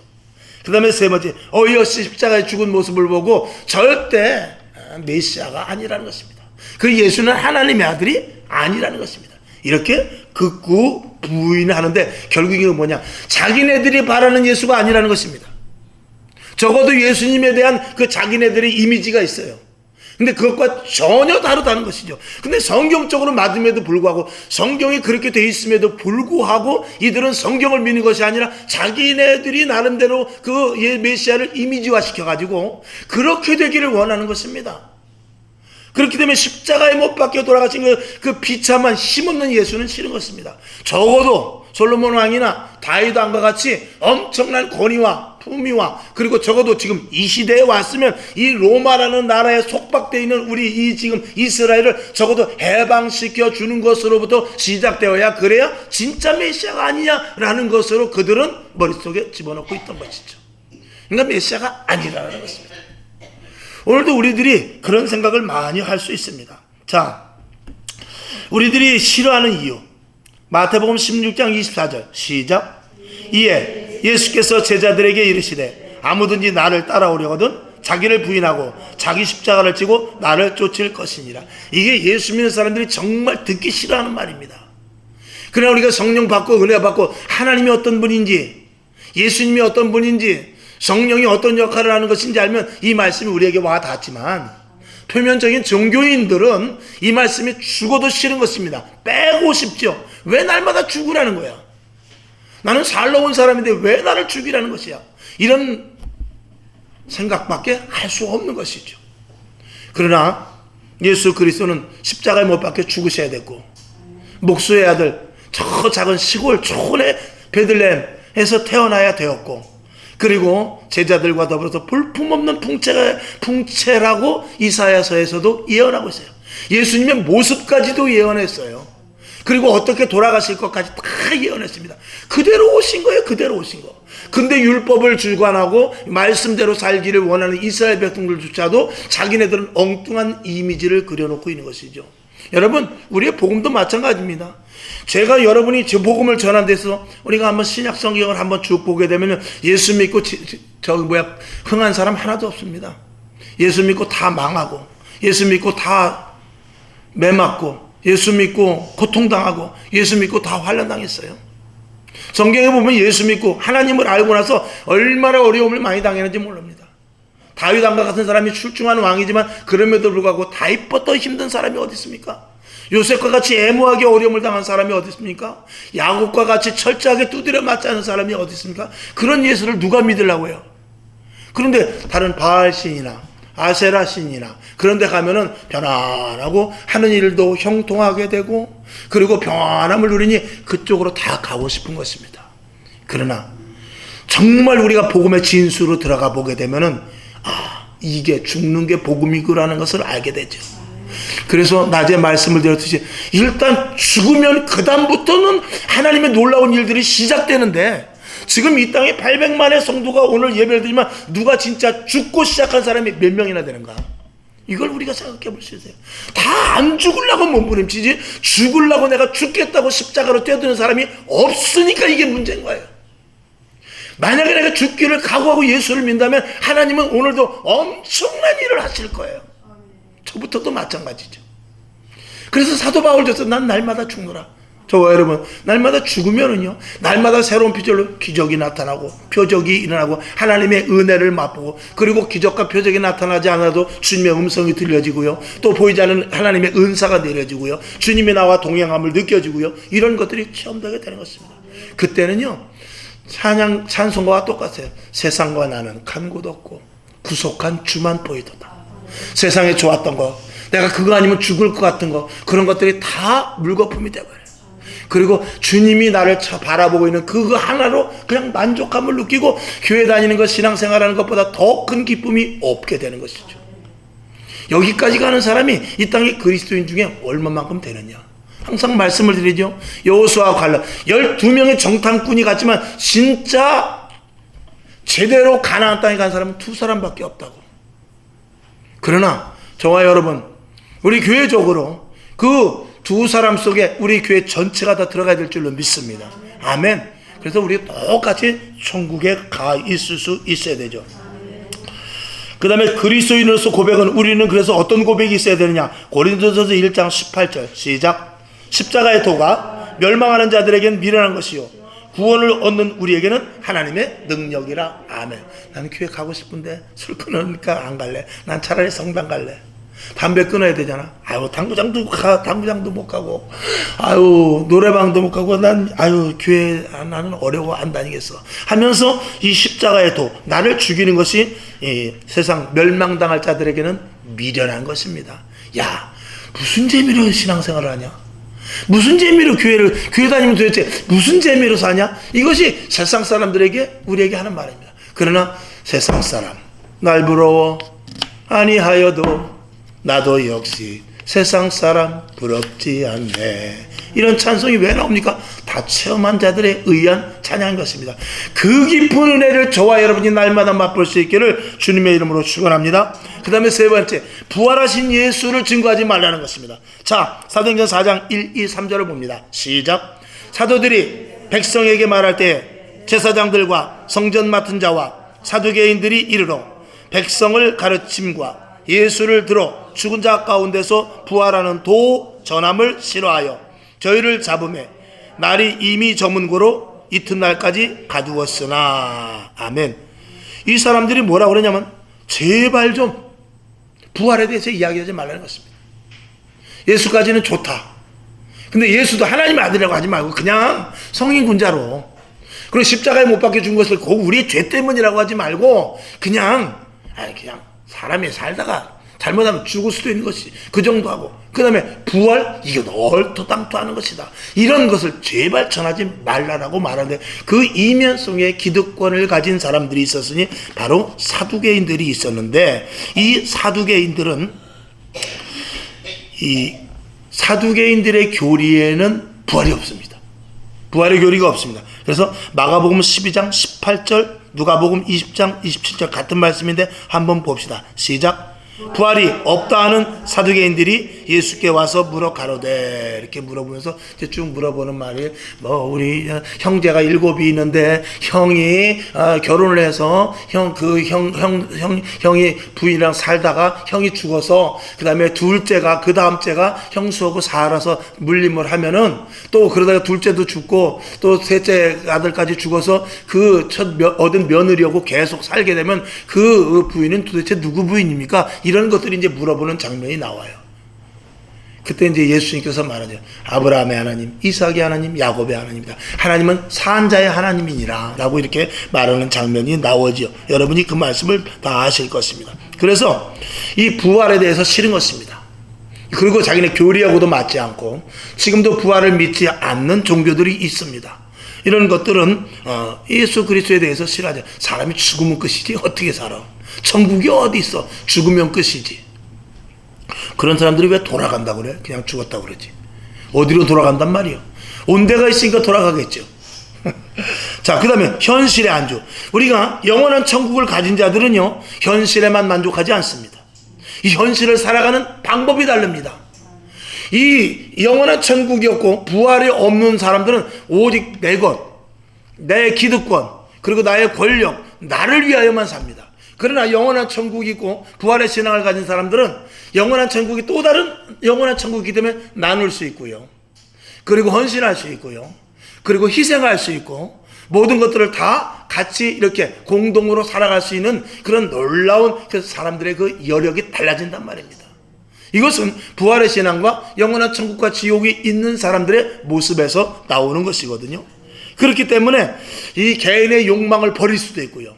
그 다음에 세 번째, 어이없이 십자가에 죽은 모습을 보고 절대 메시아가 아니라는 것입니다. 그 예수는 하나님의 아들이 아니라는 것입니다. 이렇게 극구 부인하는데 결국 이건 뭐냐? 자기네들이 바라는 예수가 아니라는 것입니다. 적어도 예수님에 대한 그 자기네들의 이미지가 있어요. 근데 그것과 전혀 다르다는 것이죠. 근데 성경적으로 맞음에도 불구하고, 성경이 그렇게 돼 있음에도 불구하고 이들은 성경을 믿는 것이 아니라 자기네들이 나름대로 그 메시아를 이미지화 시켜가지고 그렇게 되기를 원하는 것입니다. 그렇기 때문에 십자가에 못 박혀 돌아가신 그 비참한 힘없는 예수는 싫은 것입니다. 적어도 솔로몬 왕이나 다윗 왕과 같이 엄청난 권위와 품위와, 그리고 적어도 지금 이 시대에 왔으면 이 로마라는 나라에 속박되어 있는 우리 이 지금 이스라엘을 적어도 해방시켜 주는 것으로부터 시작되어야, 그래야 진짜 메시아가 아니냐라는 것으로 그들은 머릿속에 집어넣고 있던 것이죠. 그러니까 메시아가 아니라는 것입니다. 오늘도 우리들이 그런 생각을 많이 할 수 있습니다. 자, 우리들이 싫어하는 이유, 마태복음 16장 24절 시작. 이에 예수께서 제자들에게 이르시되 아무든지 나를 따라오려거든 자기를 부인하고 자기 십자가를 지고 나를 쫓을 것이니라. 이게 예수 믿는 사람들이 정말 듣기 싫어하는 말입니다. 그러나 우리가 성령 받고 은혜 받고 하나님이 어떤 분인지, 예수님이 어떤 분인지, 성령이 어떤 역할을 하는 것인지 알면 이 말씀이 우리에게 와 닿지만, 표면적인 종교인들은 이 말씀이 죽어도 싫은 것입니다. 빼고 싶죠. 왜 날마다 죽으라는 거야? 나는 살러 온 사람인데 왜 나를 죽이라는 것이야? 이런 생각밖에 할 수 없는 것이죠. 그러나 예수 그리스도는 십자가에 못 박혀 죽으셔야 됐고, 목수의 아들 저 작은 시골 촌의 베들레헴에서 태어나야 되었고, 그리고 제자들과 더불어서 볼품없는 풍채라고 이사야서에서도 예언하고 있어요. 예수님의 모습까지도 예언했어요. 그리고 어떻게 돌아가실 것까지 다 예언했습니다. 그대로 오신 거예요. 그대로 오신 거. 근데 율법을 주관하고 말씀대로 살기를 원하는 이스라엘 백성들조차도 자기네들은 엉뚱한 이미지를 그려놓고 있는 것이죠. 여러분, 우리의 복음도 마찬가지입니다. 제가 여러분이 제 복음을 전한 데서 우리가 한번 신약 성경을 한번 쭉 보게 되면 예수 믿고 흥한 사람 하나도 없습니다. 예수 믿고 다 망하고, 예수 믿고 다 매맞고, 예수 믿고 고통당하고, 예수 믿고 다 환난당했어요. 성경에 보면 예수 믿고 하나님을 알고 나서 얼마나 어려움을 많이 당했는지 모릅니다. 다윗 왕과 같은 사람이 출중한 왕이지만 그럼에도 불구하고 다윗보다 힘든 사람이 어디 있습니까? 요셉과 같이 애무하게 어려움을 당한 사람이 어디 있습니까? 야곱과 같이 철저하게 두드려 맞지 않은 사람이 어디 있습니까? 그런 예수를 누가 믿으려고 해요? 그런데 다른 바알 신이나 아세라 신이나 그런 데 가면은 편안하고 하는 일도 형통하게 되고, 그리고 평안함을 누리니 그쪽으로 다 가고 싶은 것입니다. 그러나 정말 우리가 복음의 진수로 들어가 보게 되면은 이게 죽는 게 복음이구라는 것을 알게 되죠. 그래서 낮에 말씀을 드렸듯이 일단 죽으면 그 다음부터는 하나님의 놀라운 일들이 시작되는데, 지금 이 땅에 800만의 성도가 오늘 예배를 드리면 누가 진짜 죽고 시작한 사람이 몇 명이나 되는가? 이걸 우리가 생각해 볼 수 있어요. 다 안 죽으려고 몸부림치지, 죽으려고 내가 죽겠다고 십자가로 뛰어드는 사람이 없으니까 이게 문제인 거예요. 만약에 내가 죽기를 각오하고 예수를 믿는다면 하나님은 오늘도 엄청난 일을 하실 거예요. 저부터도 마찬가지죠. 그래서 사도 바울도 난 날마다 죽노라. 저와 여러분, 날마다 죽으면은요, 날마다 새로운 표적으로 기적이 나타나고 표적이 일어나고 하나님의 은혜를 맛보고, 그리고 기적과 표적이 나타나지 않아도 주님의 음성이 들려지고요, 또 보이지 않는 하나님의 은사가 내려지고요, 주님이 나와 동행함을 느껴지고요, 이런 것들이 체험되게 되는 것입니다. 그때는요, 찬송가와 똑같아요. 세상과 나는 간 곳 없고 구속한 주만 보이도다. 세상에 좋았던 거, 내가 그거 아니면 죽을 것 같은 거, 그런 것들이 다 물거품이 되어버려요. 그리고 주님이 나를 바라보고 있는 그거 하나로 그냥 만족감을 느끼고 교회 다니는 것, 신앙생활하는 것보다 더 큰 기쁨이 없게 되는 것이죠. 여기까지 가는 사람이 이 땅의 그리스도인 중에 얼마만큼 되느냐. 항상 말씀을 드리죠. 여호수아와 갈렙 12명의 정탐꾼이 갔지만 진짜 제대로 가나안 땅에 간 사람은 2사람밖에 없다고. 그러나 저와 여러분, 우리 교회적으로 그 2사람 속에 우리 교회 전체가 다 들어가야 될 줄로 믿습니다. 아멘. 그래서 우리 똑같이 천국에 가 있을 수 있어야 되죠. 그 다음에 그리스도인으로서 고백은, 우리는 그래서 어떤 고백이 있어야 되느냐. 고린도전서 1장 18절 시작. 십자가의 도가 멸망하는 자들에게는 미련한 것이요 구원을 얻는 우리에게는 하나님의 능력이라. 아멘. 나는 교회 가고 싶은데 술 끊으니까 안 갈래. 난 차라리 성당 갈래. 담배 끊어야 되잖아. 아유, 당구장도 못 가고, 아유, 노래방도 못 가고, 교회 나는 어려워 안 다니겠어 하면서 이 십자가의 도, 나를 죽이는 것이 세상 멸망당할 자들에게는 미련한 것입니다. 야, 무슨 재미로 신앙생활을 하냐? 무슨 재미로 교회 다니면 도대체 무슨 재미로 사냐? 이것이 세상 사람들에게, 우리에게 하는 말입니다. 그러나 세상 사람, 날 부러워 아니하여도 나도 역시 세상 사람 부럽지 않네. 이런 찬송이 왜 나옵니까? 다 체험한 자들에 의한 찬양인 것입니다. 그 깊은 은혜를 저와 여러분이 날마다 맛볼 수 있기를 주님의 이름으로 축원합니다. 그 다음에 세 번째, 부활하신 예수를 증거하지 말라는 것입니다. 자, 사도행전 4장 1, 2, 3절을 봅니다. 시작. 사도들이 백성에게 말할 때 제사장들과 성전 맡은 자와 사두개인들이 이르러 백성을 가르침과 예수를 들어 죽은 자 가운데서 부활하는 도 전함을 싫어하여 저희를 잡음에 날이 이미 저문고로 이튿날까지 가두었으나. 아멘. 이 사람들이 뭐라고 그러냐면, 제발 좀 부활에 대해서 이야기하지 말라는 것입니다. 예수까지는 좋다. 근데 예수도 하나님의 아들이라고 하지 말고 그냥 성인 군자로, 그리고 십자가에 못 박혀 준 것을 꼭 우리의 죄 때문이라고 하지 말고 그냥 사람이 살다가 잘못하면 죽을 수도 있는 것이 그 정도 하고, 그 다음에 부활, 이게 얼토당토하는 것이다. 이런 것을 제발 전하지 말라라고 말하는데, 그 이면 속에 기득권을 가진 사람들이 있었으니 바로 사두개인들이 있었는데, 이 사두개인들은, 이 사두개인들의 교리에는 부활이 없습니다. 부활의 교리가 없습니다. 그래서 마가복음 12장 18절, 누가복음 20장 27절 같은 말씀인데 한번 봅시다. 시작. 부활이 없다 하는 사두개인들이 예수께 와서 물어 가로되, 이렇게 물어보면서 쭉 물어보는 말이, 우리 형제가 7이 있는데 형이 결혼을 해서 형이 부인이랑 살다가 형이 죽어서 그 다음에 둘째가, 그 다음 째가 형수하고 살아서 물림을 하면은 또 그러다가 둘째도 죽고 또 셋째 아들까지 죽어서 그 첫 얻은 며느리하고 계속 살게 되면 그 부인은 도대체 누구 부인입니까? 이런 것들이 이제 물어보는 장면이 나와요. 그때 이제 예수님께서 말하죠. 아브라함의 하나님, 이삭의 하나님, 야곱의 하나님이다. 하나님은 산자의 하나님이니라 라고 이렇게 말하는 장면이 나오죠. 여러분이 그 말씀을 다 아실 것입니다. 그래서 이 부활에 대해서 싫은 것입니다. 그리고 자기네 교리하고도 맞지 않고 지금도 부활을 믿지 않는 종교들이 있습니다. 이런 것들은 예수 그리스도에 대해서 싫어하죠. 사람이 죽으면 끝이지 어떻게 살아? 천국이 어디 있어? 죽으면 끝이지. 그런 사람들이 왜 돌아간다고 그래? 그냥 죽었다고 그러지. 어디로 돌아간단 말이에요? 온 데가 있으니까 돌아가겠죠. 자, 그 다음에 현실의 안주. 우리가 영원한 천국을 가진 자들은요, 현실에만 만족하지 않습니다. 이 현실을 살아가는 방법이 다릅니다. 이 영원한 천국이 없고 부활이 없는 사람들은 오직 내 것, 내 기득권, 그리고 나의 권력, 나를 위하여만 삽니다. 그러나 영원한 천국이 있고 부활의 신앙을 가진 사람들은 영원한 천국이 또 다른 영원한 천국이기 때문에 나눌 수 있고요, 그리고 헌신할 수 있고요, 그리고 희생할 수 있고, 모든 것들을 다 같이 이렇게 공동으로 살아갈 수 있는 그런 놀라운 그 사람들의 그 여력이 달라진단 말입니다. 이것은 부활의 신앙과 영원한 천국과 지옥이 있는 사람들의 모습에서 나오는 것이거든요. 그렇기 때문에 이 개인의 욕망을 버릴 수도 있고요,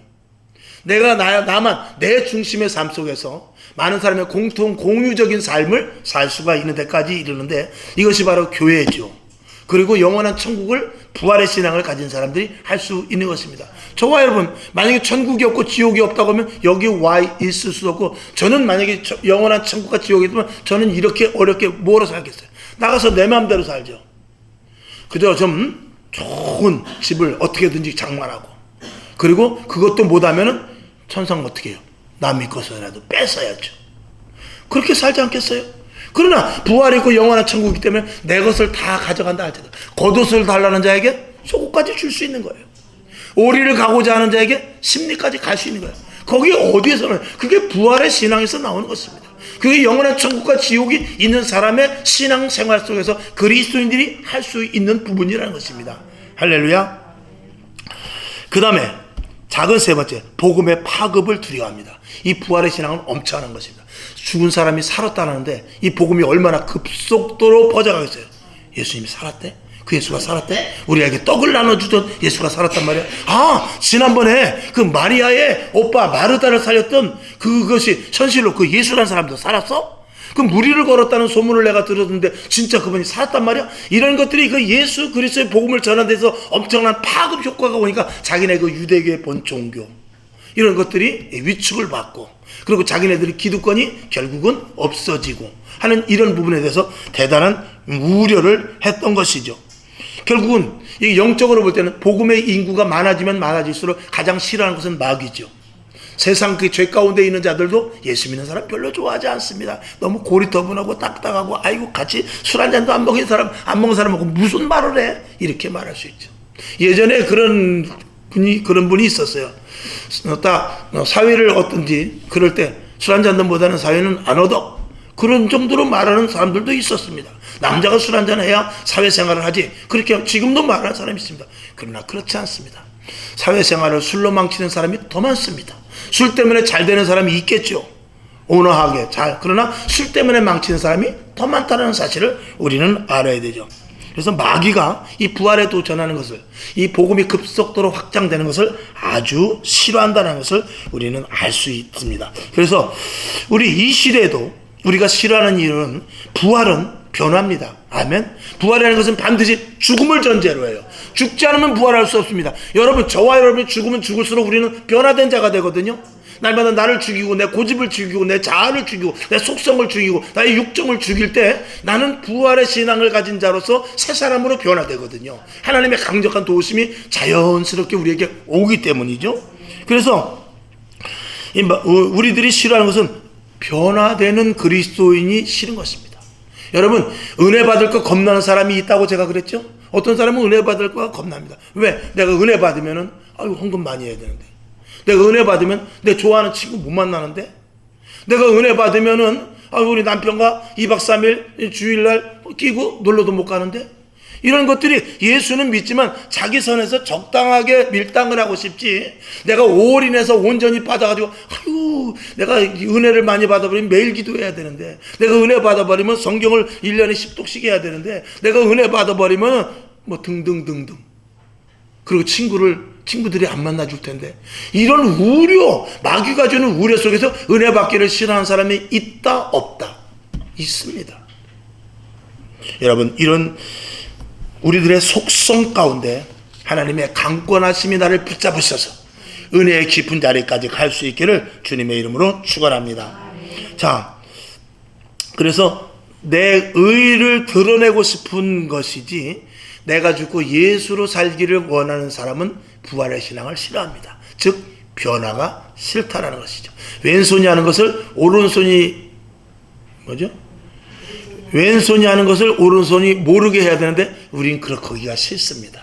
나만 내 중심의 삶 속에서 많은 사람의 공유적인 삶을 살 수가 있는 데까지 이르는데, 이것이 바로 교회죠. 그리고 영원한 천국을, 부활의 신앙을 가진 사람들이 할 수 있는 것입니다. 저와 여러분, 만약에 천국이 없고 지옥이 없다고 하면 여기 와 있을 수도 없고, 저는 만약에 영원한 천국과 지옥이 있으면 저는 이렇게 어렵게 뭐로 살겠어요? 나가서 내 마음대로 살죠. 그저 좀 좋은 집을 어떻게든지 장만하고, 그리고 그것도 못하면은 천상 어떻게 해요? 남 믿고서라도 뺏어야죠. 그렇게 살지 않겠어요? 그러나 부활이 있고 영원한 천국이기 때문에 내 것을 다 가져간다 할지라도 겉옷을 달라는 자에게 속옷까지 줄 수 있는 거예요. 오리를 가고자 하는 자에게 심리까지 갈 수 있는 거예요. 거기 어디에서는 그게 부활의 신앙에서 나오는 것입니다. 그게 영원한 천국과 지옥이 있는 사람의 신앙생활 속에서 그리스도인들이 할 수 있는 부분이라는 것입니다. 할렐루야. 그 다음에 작은 세 번째, 복음의 파급을 두려워합니다. 이 부활의 신앙은 엄청난 것입니다. 죽은 사람이 살았다는데 이 복음이 얼마나 급속도로 퍼져가겠어요. 예수님이 살았대? 그 예수가 살았대? 우리에게 떡을 나눠주던 예수가 살았단 말이야. 아, 지난번에 그 마리아의 오빠 마르다를 살렸던 그것이 현실로 그 예수라는 사람도 살았어? 그 무리를 걸었다는 소문을 내가 들었는데 진짜 그분이 살았단 말이야? 이런 것들이 그 예수 그리스도의 복음을 전하는 데서 엄청난 파급 효과가 오니까 자기네 그 유대교의 본 종교, 이런 것들이 위축을 받고, 그리고 자기네들의 기득권이 결국은 없어지고 하는 이런 부분에 대해서 대단한 우려를 했던 것이죠. 결국은 영적으로 볼 때는 복음의 인구가 많아지면 많아질수록 가장 싫어하는 것은 마귀죠. 세상 그 죄 가운데 있는 자들도 예수 믿는 사람 별로 좋아하지 않습니다. 너무 고리터분하고 딱딱하고, 아이고 같이 술 한 잔도 안 먹은 사람하고 무슨 말을 해? 이렇게 말할 수 있죠. 예전에 그런 분이 있었어요. 딱 사회를 얻든지 그럴 때 술 한 잔도 못하는 사회는 안 얻어, 그런 정도로 말하는 사람들도 있었습니다. 남자가 술 한 잔 해야 사회생활을 하지, 그렇게 지금도 말하는 사람이 있습니다. 그러나 그렇지 않습니다. 사회생활을 술로 망치는 사람이 더 많습니다. 술 때문에 잘 되는 사람이 있겠죠, 온화하게 잘. 그러나 술 때문에 망치는 사람이 더 많다는 사실을 우리는 알아야 되죠. 그래서 마귀가 이 부활에 도전하는 것을, 이 복음이 급속도로 확장되는 것을 아주 싫어한다는 것을 우리는 알 수 있습니다. 그래서 우리 이 시대에도 우리가 싫어하는 이유는 부활은 변화입니다. 아멘. 부활이라는 것은 반드시 죽음을 전제로 해요. 죽지 않으면 부활할 수 없습니다. 여러분, 저와 여러분이 죽으면 죽을수록 우리는 변화된 자가 되거든요. 날마다 나를 죽이고 내 고집을 죽이고 내 자아를 죽이고 내 속성을 죽이고 나의 육정을 죽일 때 나는 부활의 신앙을 가진 자로서 새 사람으로 변화되거든요. 하나님의 강력한 도우심이 자연스럽게 우리에게 오기 때문이죠. 그래서 우리들이 싫어하는 것은 변화되는 그리스도인이 싫은 것입니다. 여러분, 은혜 받을 거 겁나는 사람이 있다고 제가 그랬죠? 어떤 사람은 은혜 받을 거가 겁납니다. 왜? 내가 은혜 받으면은 헌금 많이 해야 되는데, 내가 은혜 받으면 내 좋아하는 친구 못 만나는데, 내가 은혜 받으면은 우리 남편과 2박 3일 주일날 끼고 놀러도 못 가는데, 이런 것들이 예수는 믿지만 자기 선에서 적당하게 밀당을 하고 싶지, 내가 올인해서 온전히 받아가지고 내가 은혜를 많이 받아버리면 매일 기도해야 되는데, 내가 은혜 받아버리면 성경을 1년에 10독씩 해야 되는데, 내가 은혜 받아버리면 뭐 등등등등, 그리고 친구들이 안 만나줄 텐데, 이런 우려, 마귀가 주는 우려 속에서 은혜 받기를 싫어하는 사람이 있다 없다? 있습니다. 여러분, 이런 우리들의 속성 가운데 하나님의 강권하심이 나를 붙잡으셔서 은혜의 깊은 자리까지 갈 수 있기를 주님의 이름으로 축원합니다. 자, 그래서 내 의를 드러내고 싶은 것이지, 내가 죽고 예수로 살기를 원하는 사람은 부활의 신앙을 싫어합니다. 즉 변화가 싫다라는 것이죠. 왼손이 하는 것을 오른손이 왼손이 하는 것을 오른손이 모르게 해야 되는데 우린 그렇기가 싫습니다.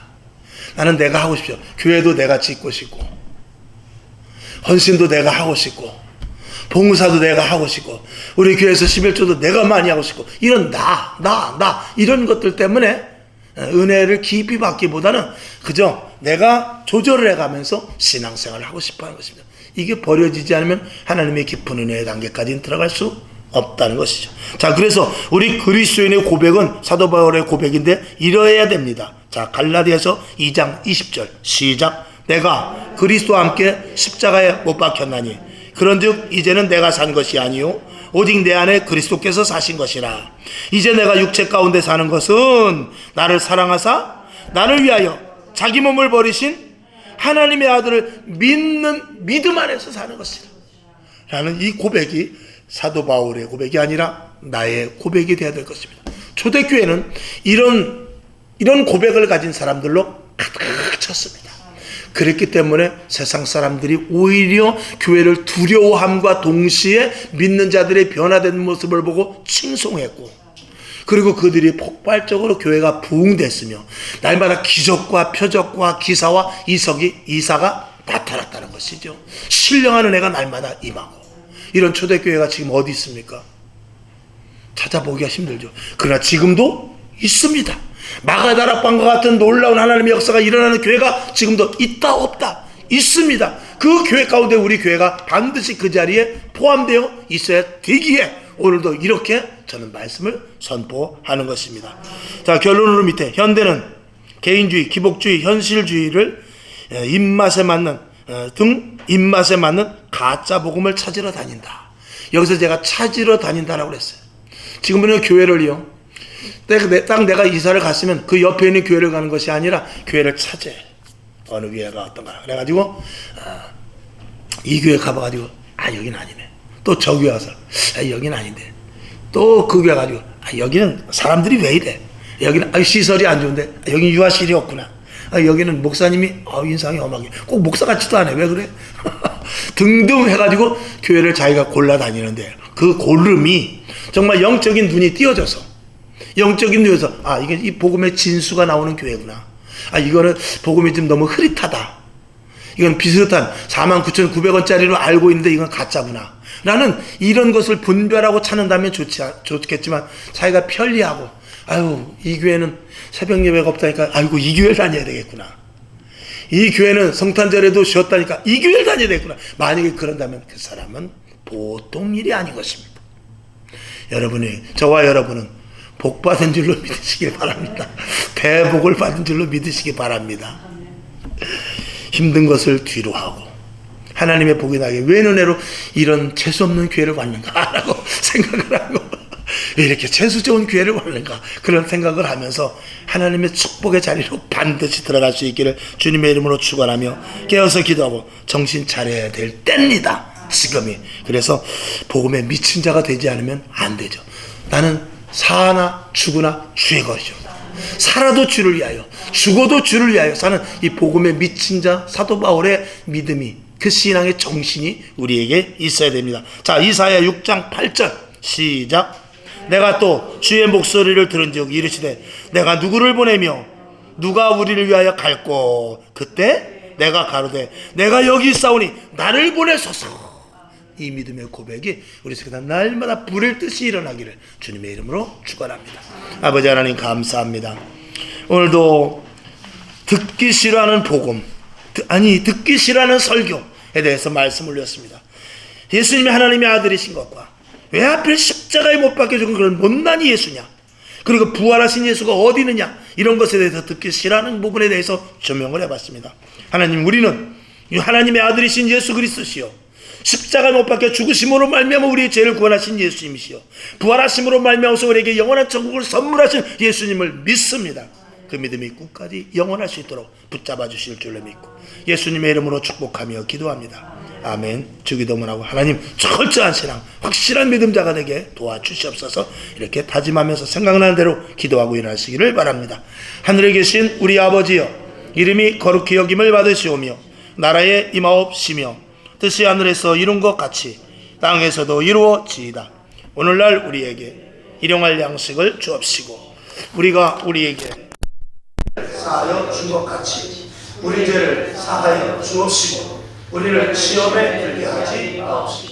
나는 내가 하고 싶죠. 교회도 내가 짓고 싶고, 헌신도 내가 하고 싶고, 봉사도 내가 하고 싶고, 우리 교회에서 11조도 내가 많이 하고 싶고, 이런 나 이런 것들 때문에 은혜를 깊이 받기보다는 그저 내가 조절을 해가면서 신앙생활을 하고 싶어하는 것입니다. 이게 버려지지 않으면 하나님의 깊은 은혜의 단계까지는 들어갈 수 없다는 것이죠. 자, 그래서 우리 그리스도인의 고백은 사도 바울의 고백인데 이러해야 됩니다. 자, 갈라디아서 2장 20절 시작. 내가 그리스도와 함께 십자가에 못 박혔나니 그런즉 이제는 내가 산 것이 아니요 오직 내 안에 그리스도께서 사신 것이라. 이제 내가 육체 가운데 사는 것은 나를 사랑하사 나를 위하여 자기 몸을 버리신 하나님의 아들을 믿는 믿음 안에서 사는 것이라 라는 이 고백이 사도 바울의 고백이 아니라 나의 고백이 되어야 될 것입니다. 초대교회는 이런 고백을 가진 사람들로 가득 찼습니다. 그랬기 때문에 세상 사람들이 오히려 교회를 두려워함과 동시에 믿는 자들의 변화된 모습을 보고 칭송했고, 그리고 그들이 폭발적으로 교회가 부흥됐으며 날마다 기적과 표적과 기사와 이사가 나타났다는 것이죠. 신령한 은혜가 날마다 임하고. 이런 초대교회가 지금 어디 있습니까? 찾아보기가 힘들죠. 그러나 지금도 있습니다. 마가다락방과 같은 놀라운 하나님의 역사가 일어나는 교회가 지금도 있다 없다? 있습니다. 그 교회 가운데 우리 교회가 반드시 그 자리에 포함되어 있어야 되기에 오늘도 이렇게 저는 말씀을 선포하는 것입니다. 자, 결론으로 밑에 현대는 개인주의, 기복주의, 현실주의를 입맛에 맞는 가짜 복음을 찾으러 다닌다. 여기서 제가 찾으러 다닌다라고 그랬어요. 지금은 교회를요, 딱 내가 이사를 갔으면 그 옆에 있는 교회를 가는 것이 아니라 교회를 찾아요. 어느 교회가 어떤가. 그래가지고 이 교회 가봐가지고 여긴 아니네. 또 저 교회 가서 여긴 아닌데. 또 그 교회 가지고 여기는 사람들이 왜 이래. 여기는 시설이 안 좋은데. 여긴 유아실이 없구나. 여기는 목사님이 인상이 험하게 꼭 목사 같지도 않아. 왜 그래? 등등 해가지고 교회를 자기가 골라 다니는데 그 고름이 정말 영적인 눈이 띄어져서, 영적인 눈에서 이게 이 복음의 진수가 나오는 교회구나. 이거는 복음이 좀 너무 흐릿하다. 이건 비슷한 49,900원짜리로 알고 있는데 이건 가짜구나 라는 이런 것을 분별하고 찾는다면 좋겠지만, 자기가 편리하고 이 교회는 새벽 예배가 없다니까 이 교회를 다녀야 되겠구나. 이 교회는 성탄절에도 쉬었다니까 이 교회를 다녀야 되겠구나. 만약에 그런다면 그 사람은 보통 일이 아닌 것입니다. 저와 여러분은 복 받은 줄로 믿으시길 바랍니다. 대복을 받은 줄로 믿으시기 바랍니다. 힘든 것을 뒤로 하고 하나님의 복이 나게 왜 은혜로 이런 재수 없는 교회를 왔는가 라고 생각을 하고, 왜 이렇게 재수 좋은 교회를 왔는가 그런 생각을 하면서 하나님의 축복의 자리로 반드시 들어갈 수 있기를 주님의 이름으로 축원하며 깨어서 기도하고 정신 차려야 될 때입니다. 지금이. 그래서 복음에 미친 자가 되지 않으면 안 되죠. 나는 사나 죽으나 주의 것이옵니다. 살아도 주를 위하여 죽어도 주를 위하여 사는 이 복음에 미친 자 사도 바울의 믿음이, 그 신앙의 정신이 우리에게 있어야 됩니다. 자, 이사야 6장 8절 시작. 내가 또 주의 목소리를 들은즉 이르시되 내가 누구를 보내며 누가 우리를 위하여 갈꼬. 그때 내가 가로되 내가 여기 있사오니 나를 보내소서. 이 믿음의 고백이 우리 속에 날마다 불을 듯이 일어나기를 주님의 이름으로 축원합니다. 아버지 하나님 감사합니다. 오늘도 듣기 싫어하는 복음, 듣기 싫어하는 설교에 대해서 말씀을 올렸습니다. 예수님이 하나님의 아들이신 것과 왜 하필 십자가에 못 박혀 죽은 그런 못난 예수냐, 그리고 부활하신 예수가 어디 있느냐, 이런 것에 대해서 듣기 싫어하는 부분에 대해서 조명을 해봤습니다. 하나님, 우리는 하나님의 아들이신 예수 그리스도시요 십자가에 못 박혀 죽으심으로 말미암아 우리의 죄를 구원하신 예수님이시요 부활하심으로 말미암아서 우리에게 영원한 천국을 선물하신 예수님을 믿습니다. 그 믿음이 끝까지 영원할 수 있도록 붙잡아 주실 줄로 믿고 예수님의 이름으로 축복하며 기도합니다. 아멘. 주기도문하고 하나님 철저한 신앙, 확실한 믿음자가 되게 도와주시옵소서. 이렇게 다짐하면서 생각나는 대로 기도하고 일하시기를 바랍니다. 하늘에 계신 우리 아버지여, 이름이 거룩히 여김을 받으시오며 나라에 임하옵시며 뜻이 하늘에서 이룬 것 같이 땅에서도 이루어지이다. 오늘날 우리에게 일용할 양식을 주옵시고 우리가 우리에게 사하여 준 것 같이 우리 죄를 사하여 주옵시고 우리를 시험에 들게 하지 마옵시고